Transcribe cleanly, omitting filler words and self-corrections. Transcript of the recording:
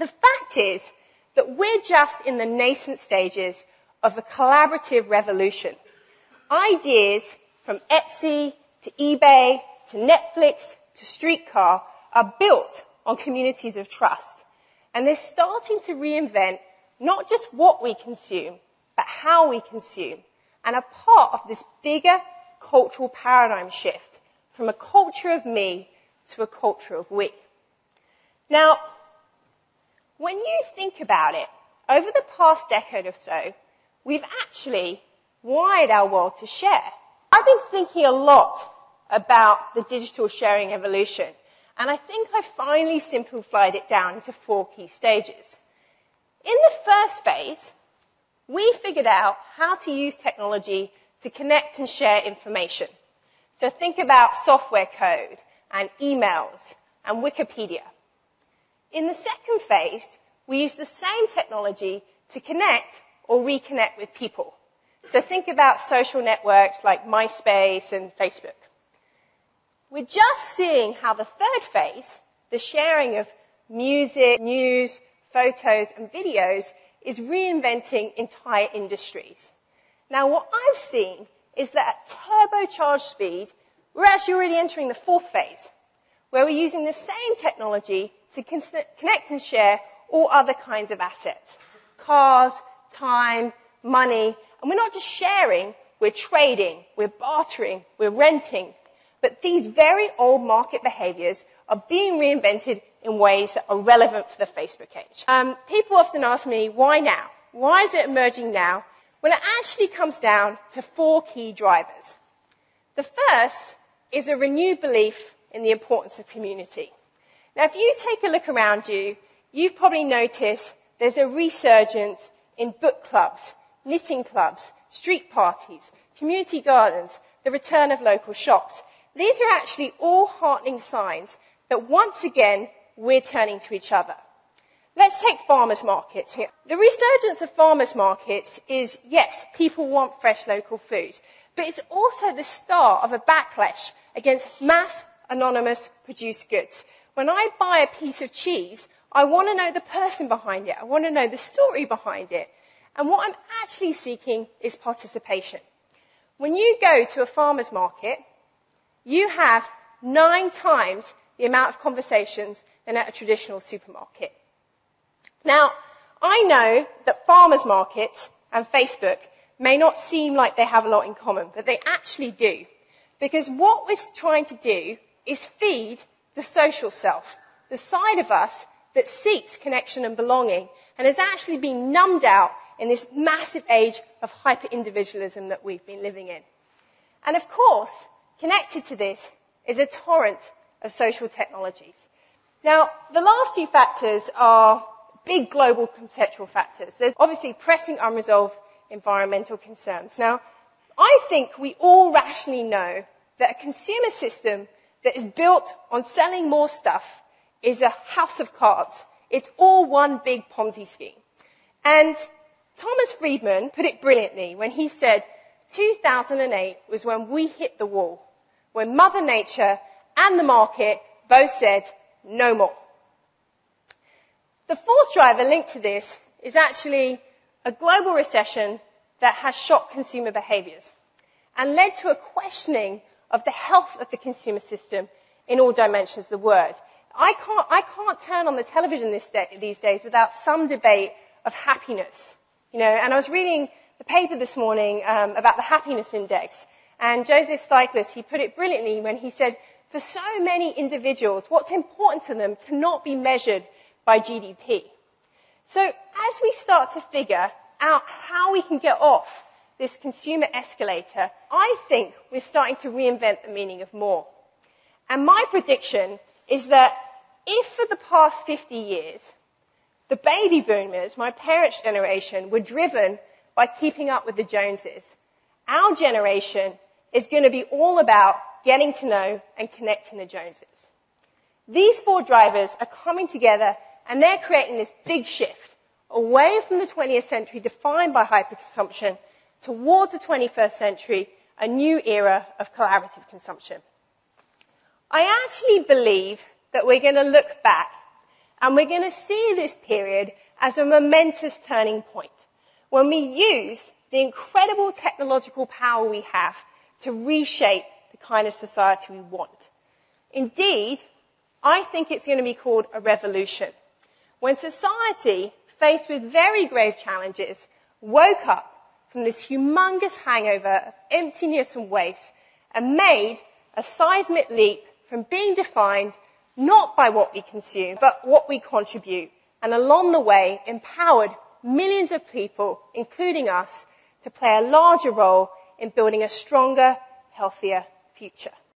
The fact is that we're just in the nascent stages of a collaborative revolution. Ideas from Etsy to eBay to Netflix to Streetcar are built on communities of trust. And they're starting to reinvent not just what we consume, but how we consume, and are part of this bigger cultural paradigm shift from a culture of me to a culture of we. Now, when you think about it, over the past decade or so, we've actually wired our world to share. I've been thinking a lot about the digital sharing evolution, and I think I've finally simplified it down into 4 key stages. In the first phase, we figured out how to use technology to connect and share information. So think about software code and emails and Wikipedia. In the second phase, we use the same technology to connect or reconnect with people. So think about social networks like MySpace and Facebook. We're just seeing how the third phase, the sharing of music, news, photos, and videos, is reinventing entire industries. Now, what I've seen is that at turbocharged speed, we're actually already entering the fourth phase, where we're using the same technology to connect and share all other kinds of assets. Cars, time, money, and we're not just sharing, we're trading, we're bartering, we're renting. But these very old market behaviors are being reinvented in ways that are relevant for the Facebook age. People often ask me, why now? Why is it emerging now? Well, it actually comes down to 4 key drivers. The first is a renewed belief in the importance of community. Now, if you take a look around you, you've probably noticed there's a resurgence in book clubs, knitting clubs, street parties, community gardens, the return of local shops. These are actually all heartening signs that once again, we're turning to each other. Let's take farmers markets here. The resurgence of farmers markets is, yes, people want fresh local food, but it's also the start of a backlash against mass anonymous produced goods. When I buy a piece of cheese, I want to know the person behind it. I want to know the story behind it. And what I'm actually seeking is participation. When you go to a farmer's market, you have 9 times the amount of conversations than at a traditional supermarket. Now, I know that farmers markets and Facebook may not seem like they have a lot in common, but they actually do. Because what we're trying to do is feed the social self, the side of us that seeks connection and belonging and has actually been numbed out in this massive age of hyper-individualism that we've been living in. And of course, connected to this is a torrent of social technologies. Now, the last 2 factors are big global conceptual factors. There's obviously pressing unresolved environmental concerns. Now, I think we all rationally know that a consumer system that is built on selling more stuff is a house of cards. It's all one big Ponzi scheme. And Thomas Friedman put it brilliantly when he said, 2008 was when we hit the wall, when Mother Nature and the market both said, no more. The fourth driver linked to this is actually a global recession that has shocked consumer behaviors and led to a questioning of the health of the consumer system in all dimensions of the word. I can't turn on the television these days without some debate of happiness. And I was reading the paper this morning about the happiness index, and Joseph Stiglitz, he put it brilliantly when he said, for so many individuals, what's important to them cannot be measured by GDP. So as we start to figure out how we can get off this consumer escalator, I think we're starting to reinvent the meaning of more. And my prediction is that if for the past 50 years, the baby boomers, my parents' generation, were driven by keeping up with the Joneses, our generation is going to be all about getting to know and connecting the Joneses. These 4 drivers are coming together and they're creating this big shift away from the 20th century defined by hyperconsumption towards the 21st century, a new era of collaborative consumption. I actually believe that we're going to look back And we're going to see this period as a momentous turning point when we use the incredible technological power we have to reshape the kind of society we want. Indeed, I think it's going to be called a revolution. When society, faced with very grave challenges, woke up from this humongous hangover of emptiness and waste and made a seismic leap from being defined not by what we consume, but what we contribute, and along the way empowered millions of people, including us, to play a larger role in building a stronger, healthier future.